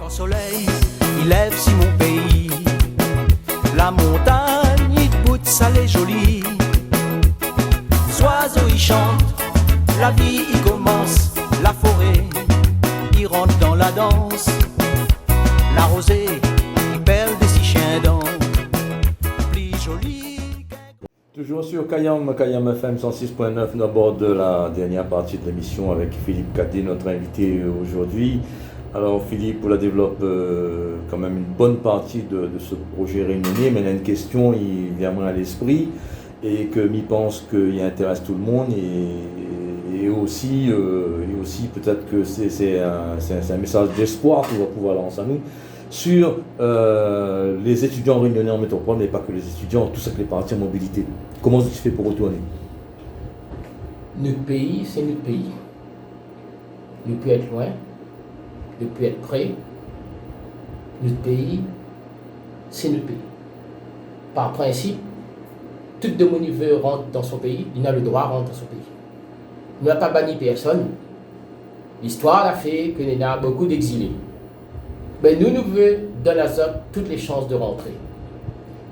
Grand soleil, il lève si mon pays. La montagne, il bout sale et jolie. Oiseaux, il chante, la vie, il commence. La forêt, il rentre dans la danse. La rosée, il perle des six chiens dents. Plus jolie. Toujours sur Kayam FM 106.9, nous abordons la dernière partie de l'émission avec Philippe Cadet, notre invité aujourd'hui. Alors Philippe, on la développe quand même une bonne partie de ce projet réunionnais, mais il y a une question qui vient moins à l'esprit et que m'y pense qu'il intéresse tout le monde et aussi peut-être que c'est un message d'espoir qu'on va pouvoir lancer à nous sur les étudiants réunionnais en métropole, mais pas que les étudiants, tout ça que les partis en mobilité. Comment tu fais pour retourner? Notre pays, c'est notre pays. Nous pouvons être loin, nous pouvons être près. Notre pays, c'est notre pays. Par principe, tout le monde veut rentrer dans son pays, il a le droit de rentrer dans son pays. Nous n'avons pas banni personne. L'histoire a fait que nous avons beaucoup d'exilés. Mais nous voulons donner à eux toutes les chances de rentrer.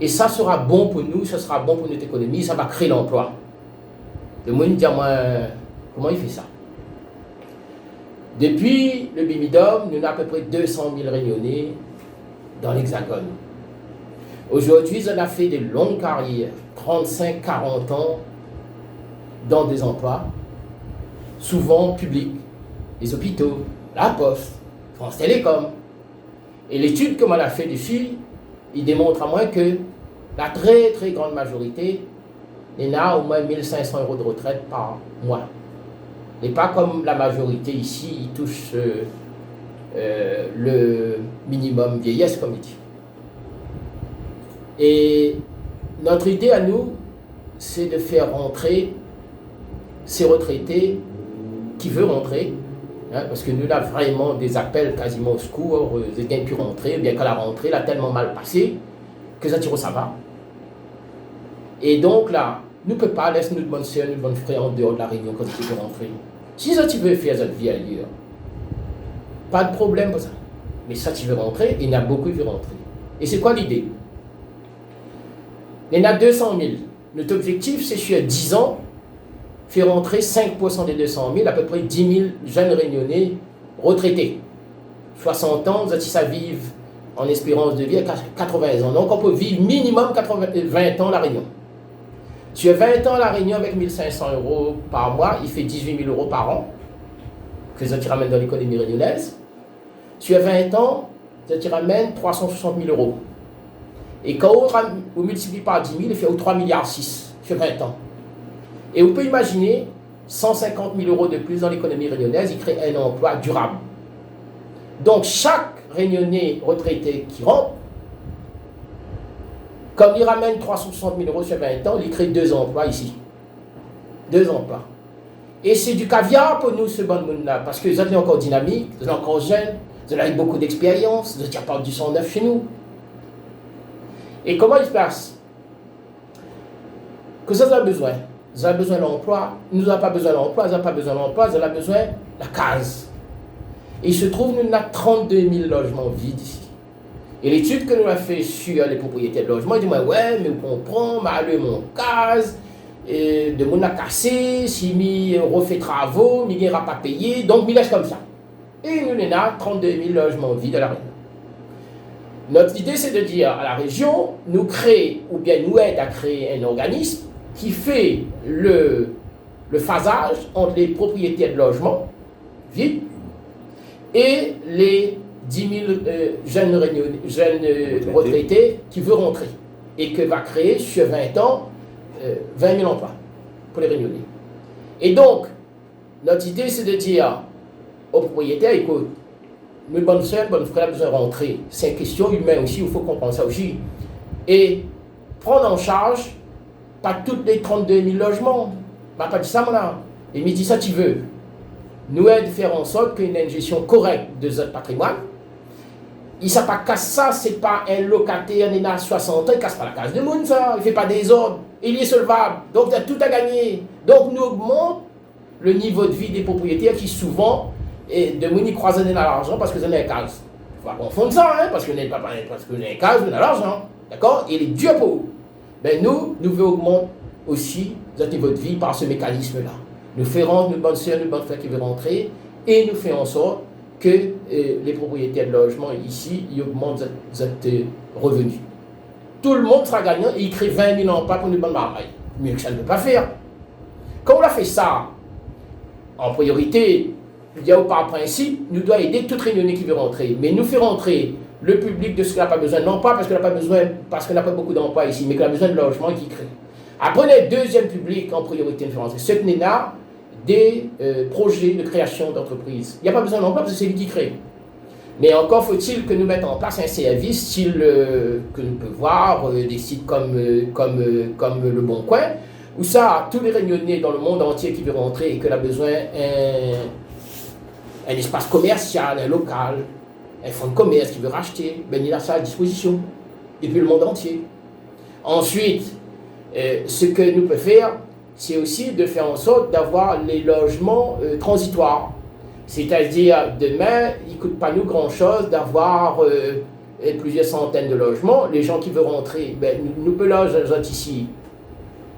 Et ça sera bon pour nous, ça sera bon pour notre économie, ça va créer l'emploi. Le monde dit à moi, comment il fait ça? Depuis le Bimidum, nous avons à peu près 200 000 réunionnais dans l'Hexagone. Aujourd'hui, on a fait de longues carrières, 35-40 ans, dans des emplois, souvent publics, les hôpitaux, la Poste, France Télécom. Et l'étude que l'on a fait dessus, il démontre à moi que la très très grande majorité a au moins 1 500 € de retraite par mois. Et pas comme la majorité ici, ils touchent le minimum vieillesse, comme il dit. Et notre idée à nous, c'est de faire rentrer ces retraités qui veulent rentrer, parce que nous avons vraiment des appels quasiment au secours, ils n'ont pu rentrer, bien qu'à la rentrée, elle a tellement mal passé que ça tire ça va. Et donc là, nous ne pouvons pas laisser notre bonne soeur, notre bonne frère en dehors de la réunion quand ils veulent rentrer. Si ça tu veux faire cette vie ailleurs, pas de problème pour ça. Mais ça tu veux rentrer, il y en a beaucoup qui veulent rentrer. Et c'est quoi l'idée? Il y en a 200 000. Notre objectif, c'est sur 10 ans, faire rentrer 5% des 200 000, à peu près 10 000 jeunes réunionnais retraités. 60 ans, ça vivent en espérance de vie à 80 ans. Donc on peut vivre minimum 20 ans la Réunion. Sur 20 ans la Réunion avec 1 500 € par mois, il fait 18 000 € par an, que ça te ramène dans l'économie réunionnaise. Sur 20 ans, ça te ramène 360 000 €. Et quand on multiplie par 10 000, il fait 3,6 milliards sur 20 ans. Et vous pouvez imaginer 150 000 € de plus dans l'économie réunionnaise, il crée un emploi durable. Donc chaque réunionnais retraité qui rentre, comme il ramène 360 000 € sur 20 ans, il crée 2 emplois ici. 2 emplois. Et c'est du caviar pour nous, ce bon monde-là, parce que vous êtes encore dynamique, vous êtes encore jeune, vous avez beaucoup d'expérience, vous êtes capable du 109 chez nous. Et comment il se passe? Que ça a besoin. Vous avez besoin d'emploi, nous n'avons pas besoin d'emploi, vous n'avez pas besoin d'emploi, vous avez besoin de la case. Et il se trouve, nous avons 32 000 logements vides ici. Et l'étude que nous avons fait sur les propriétaires de logements, ils disent, ouais, mais on comprend, mais mon case, de mon a cassé, si on refait travaux, il n'ira pas payer, donc il laisse comme ça. Et nous avons 32 000 logements vides à la Réunion. Notre idée, c'est de dire à la région, nous créer, ou bien nous aide à créer un organisme qui fait le phasage entre les propriétaires de logements vides et les 10 000 jeunes retraités qui veulent rentrer et que va créer sur 20 ans 20 000 emplois pour les réunionnais. Et donc, notre idée, c'est de dire aux propriétaires, écoute, mes bonnes soeurs, bonnes frères, besoin de rentrer. C'est une question humaine aussi, il faut comprendre ça aussi. Et prendre en charge pas toutes les 32 000 logements. Je ne pas dit ça, moi. Et me dit ça, tu veux. Nous aide de faire en sorte qu'il y ait une gestion correcte de notre patrimoine. Il ne sait pas que ça, ce n'est pas un locataire, il a 60 ans, il ne casse pas la case de monde, ça. Il ne fait pas des ordres. Il est solvable. Donc, il a tout à gagner. Donc, nous augmentons le niveau de vie des propriétaires qui souvent, de monde, ils croisent dans l'argent parce que c'est une case. faut pas confondre ça, hein, parce qu'on n'est pas parce qu'on est un cas, on a l'argent, d'accord? Et les dieux pauvres. Ben nous voulons augmenter aussi votre niveau de vie par ce mécanisme-là. Nous ferons nos bonnes sœurs, nos bonnes frères qui veulent rentrer, et nous faisons en sorte que les propriétaires de logement ici, ils augmentent votre revenu. Tout le monde sera gagnant et il crée 20 000 emplois pour une bonne marmaille. Mais ça ne peut pas faire. Quand on a fait ça, en priorité, il y a par principe, nous devons aider toute réunionnais qui veut rentrer. Mais nous faire rentrer le public de ce qui n'a pas besoin, non pas parce qu'on n'a pas besoin, parce qu'on n'a pas beaucoup d'emplois ici, mais qu'on a besoin de logement qui crée. Après, le deuxième public en priorité, nous faire rentrer. Ceux qui n'ont des projets de création d'entreprise. Il n'y a pas besoin d'emploi parce que c'est lui qui crée. Mais encore faut-il que nous mettions en place un service style que nous pouvons voir, des sites comme Le Bon Coin, où ça, tous les réunionnais dans le monde entier qui veulent rentrer et que a besoin un espace commercial, un local, un fonds de commerce qui veut racheter, ben il a ça à disposition, depuis le monde entier. Ensuite, ce que nous pouvons faire, c'est aussi de faire en sorte d'avoir les logements transitoires. C'est-à-dire, demain, il ne coûte pas nous grand-chose d'avoir plusieurs centaines de logements. Les gens qui veulent rentrer, ben, nous pouvons loger ici.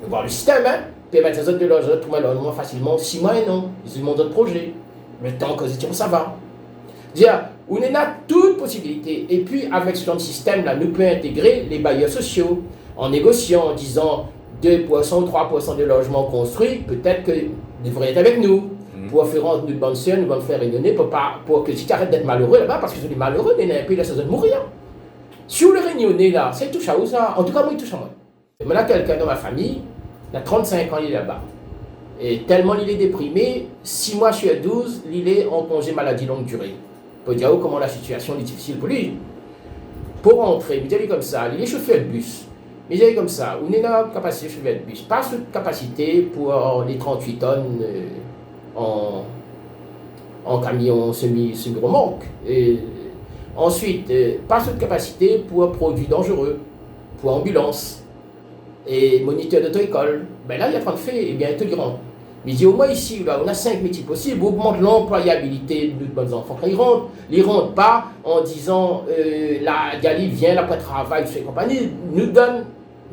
On va voir le système, hein. Puis mettre les autres de loger, tout le logement facilement, 6 mois et non. Ils ont d'autres projets. Le temps que ça va. Dire, on a toute possibilité. Et puis, avec ce genre de système-là, nous pouvons intégrer les bailleurs sociaux en négociant, en disant 2% ou 3% de logements construits, peut-être que devraient être avec nous. Pour faire rendre une bonne sœur, une bonne frère réunionnais, pour que si tu arrêtes d'être malheureux là-bas, parce que c'est des malheureux, mais dans un pays là, ça doit mourir. Sur le réunionnais là, c'est tout ça où ça? En tout cas, moi, il touche à moi. Maintenant, quelqu'un dans ma famille, il a 35 ans, il est là-bas. Et tellement il est déprimé, 6 mois sur 12, il est en congé maladie longue durée. Pour dire comment la situation est difficile pour lui. Pour rentrer, il est comme ça, il est chauffeur de bus. Mais il est comme ça, on est dans la capacité de chauffeur de bus. Pas cette capacité pour les 38 tonnes. En camion semi-remorque. Ensuite, pas cette capacité pour produits dangereux, pour ambulance et moniteur d'auto-école. Ben là, il y a pas de fait, et bien, tout le rentre. Mais il dit au moins ici, là, on a 5 métiers possibles, augmente l'employabilité de nos bons enfants. Quand ils rentrent pas en disant la Gali vient, là, pour travail, et compagnie, nous donne.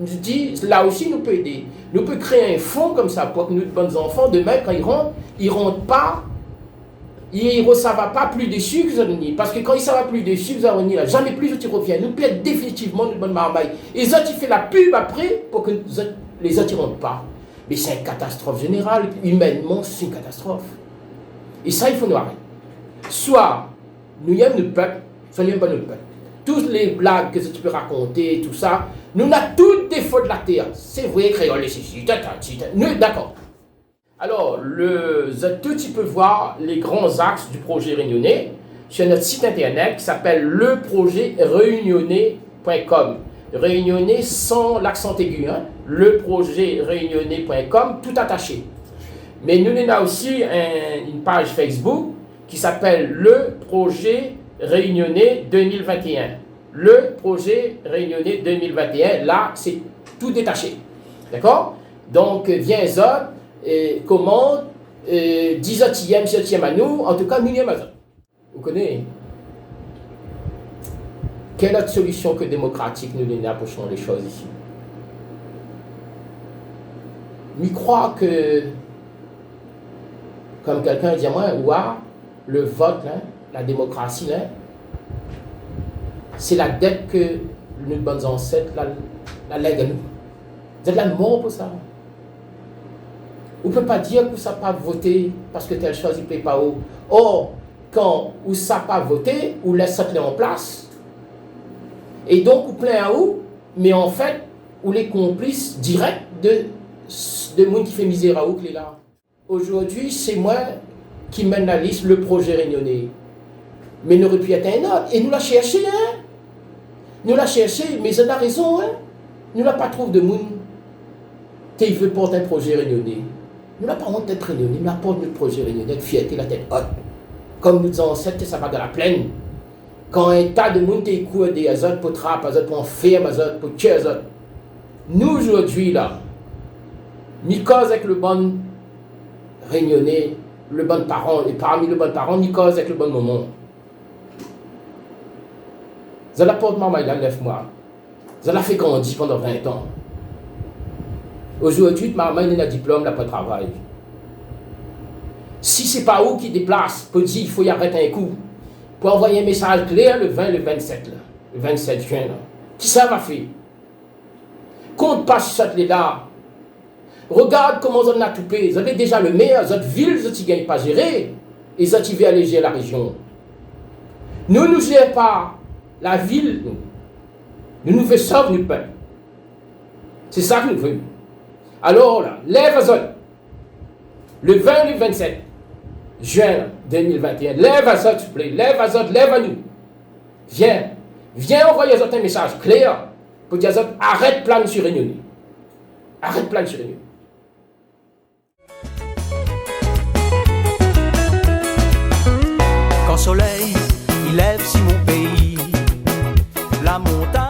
Nous dit, là aussi, nous peut aider. Nous peut créer un fonds comme ça pour que nos bons enfants, demain, quand ils rentrent pas, ils ne savent pas plus dessus que Zanoni. Parce que quand ils ne savent plus dessus que Zanoni, jamais plus ils reviennent. Nous perdons définitivement une bonne marmaille. Et les autres, ils font la pub après pour que les autres ne rentrent pas. Mais c'est une catastrophe générale. Humainement, c'est une catastrophe. Et ça, il faut nous arrêter. Soit nous aimons notre peuple, soit nous n'aimons pas notre peuple. Toutes les blagues que tu peux raconter, tout ça, nous avons tous des fautes de la terre. C'est vrai, créole, c'est d'accord. Alors, tout tu peux voir les grands axes du projet réunionnais sur notre site internet qui s'appelle leprojetréunionnais.com. Réunionnais sans l'accent aigu, hein? leprojetréunionnais.com, tout attaché. Mais nous avons aussi une page Facebook qui s'appelle Le Projet Réunionnais 2021. Le Projet Réunionnais 2021, là, c'est tout détaché. D'accord? Donc, viens autres, commande, 10 autres à nous, en tout cas, nous sommes à eux. Vous connaissez? Quelle autre solution que démocratique nous donne pour changer les choses ici? Je crois que, comme quelqu'un dit à moi, le vote, hein, la démocratie, hein, c'est la dette que nos bonnes ancêtres la lèguent à nous. Vous êtes là mort pour ça. On ne peut pas dire que ça n'a pas voté parce que telle chose ne plaît pas haut. Or, quand on n'a pas voté, on laisse ça en place. Et donc, on plaint à où, mais en fait, on les complices directs de monde qui fait misère à où qui est là. Aujourd'hui, c'est moi qui mène la liste, le projet réunionnais. Mais il aurait pu être un autre. Et nous l'a cherché, hein. Nous l'a cherché, mais ça a raison, hein. Nous l'a pas trouvé de monde qui veut porter un projet réunionnais. Nous n'a pas honte d'être réunionnais, nous n'a pas notre projet réunionnais, de fierté, la tête haute. Comme nous disons, c'est que ça va dans la plaine. Quand un tas de monde t'écoute des azotes pour trappe, azotes pour enferme, azotes pour tuer, azotes. Nous aujourd'hui, là, ni cause avec le bon réunionnais, le bon parent, et parmi le bon parent, ni cause avec le bon moment. Ça la porte maman il a 9 mois. Ça l'a fait grandir pendant 20 ans. Aujourd'hui, maman il a un diplôme, il n'a pas de travail. Si ce n'est pas où qui déplace, peut dire il faut y arrêter un coup. Pour envoyer un message clair le 20, le 27, là, le 27 juin. Là. Qui ça va faire? Compte pas sur cette là. Regarde comment on a tout payé. Vous avez déjà le maire, votre ville, vous ne gagnez pas gérer. Et vous avez alléger la région. Nous ne gérons pas la ville. Nous faisons sauver notre peuple. C'est ça que nous voulons. Alors là, lève à zone. Le 20 et le 27 juin 2021. Lève à zone, s'il vous plaît. Lève à zone, lève à nous. Viens. Viens envoyer à zone un message clair pour dire à zone, arrête plan sur réunion. Arrête plan sur réunion. Quand soleil, il lève si mon pays, la montagne.